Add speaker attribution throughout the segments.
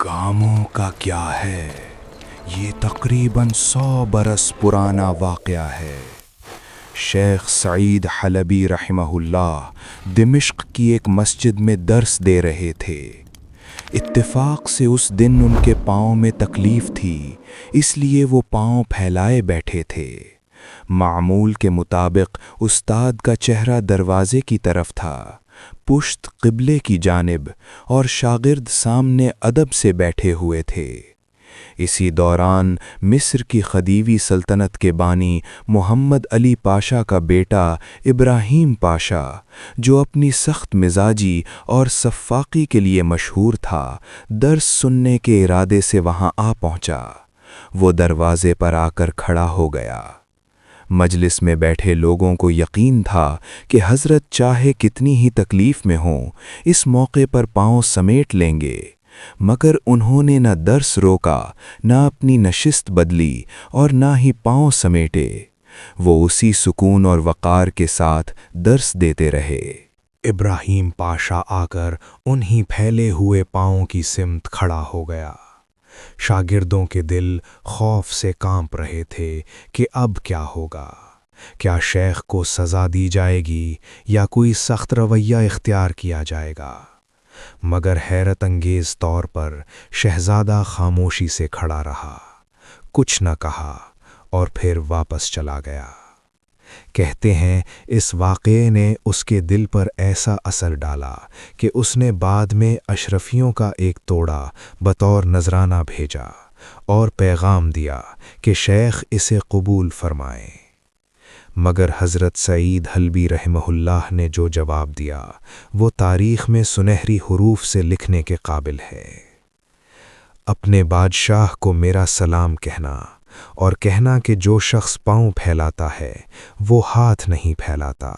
Speaker 1: کاموں کا کیا ہے؟ یہ تقریباً 100 برس پرانا واقعہ ہے۔ شیخ سعید حلبی رحمہ اللہ دمشق کی ایک مسجد میں درس دے رہے تھے۔ اتفاق سے اس دن ان کے پاؤں میں تکلیف تھی، اس لیے وہ پاؤں پھیلائے بیٹھے تھے۔ معمول کے مطابق استاد کا چہرہ دروازے کی طرف تھا، پشت قبلے کی جانب، اور شاگرد سامنے ادب سے بیٹھے ہوئے تھے۔ اسی دوران مصر کی خدیوی سلطنت کے بانی محمد علی پاشا کا بیٹا ابراہیم پاشا، جو اپنی سخت مزاجی اور سفاقی کے لیے مشہور تھا، درس سننے کے ارادے سے وہاں آ پہنچا۔ وہ دروازے پر آ کر کھڑا ہو گیا۔ مجلس میں بیٹھے لوگوں کو یقین تھا کہ حضرت چاہے کتنی ہی تکلیف میں ہوں، اس موقع پر پاؤں سمیٹ لیں گے، مگر انہوں نے نہ درس روکا، نہ اپنی نشست بدلی، اور نہ ہی پاؤں سمیٹے۔ وہ اسی سکون اور وقار کے ساتھ درس دیتے رہے۔
Speaker 2: ابراہیم پاشا آ کر انہی پھیلے ہوئے پاؤں کی سمت کھڑا ہو گیا۔ شاگردوں کے دل خوف سے کانپ رہے تھے کہ اب کیا ہوگا؟ کیا شیخ کو سزا دی جائے گی یا کوئی سخت رویہ اختیار کیا جائے گا؟ مگر حیرت انگیز طور پر شہزادہ خاموشی سے کھڑا رہا، کچھ نہ کہا، اور پھر واپس چلا گیا۔ کہتے ہیں اس واقعے نے اس کے دل پر ایسا اثر ڈالا کہ اس نے بعد میں اشرفیوں کا ایک توڑا بطور نذرانہ بھیجا اور پیغام دیا کہ شیخ اسے قبول فرمائیں۔ مگر حضرت سعید حلبی رحمہ اللہ نے جو جواب دیا وہ تاریخ میں سنہری حروف سے لکھنے کے قابل ہے۔ اپنے بادشاہ کو میرا سلام کہنا، اور کہنا کہ جو شخص پاؤں پھیلاتا ہے وہ ہاتھ نہیں پھیلاتا۔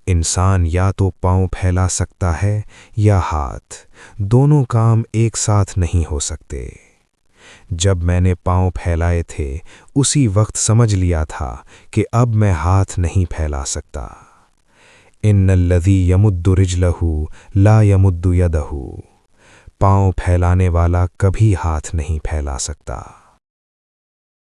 Speaker 2: انسان یا تو پاؤں پھیلا سکتا ہے یا ہاتھ، دونوں کام ایک ساتھ نہیں ہو سکتے۔ جب میں نے پاؤں پھیلائے تھے اسی وقت سمجھ لیا تھا کہ اب میں ہاتھ نہیں پھیلا سکتا۔ ان الذی یمد رجلہ لا یمد یدہ، پاؤں پھیلانے والا کبھی ہاتھ نہیں پھیلا سکتا۔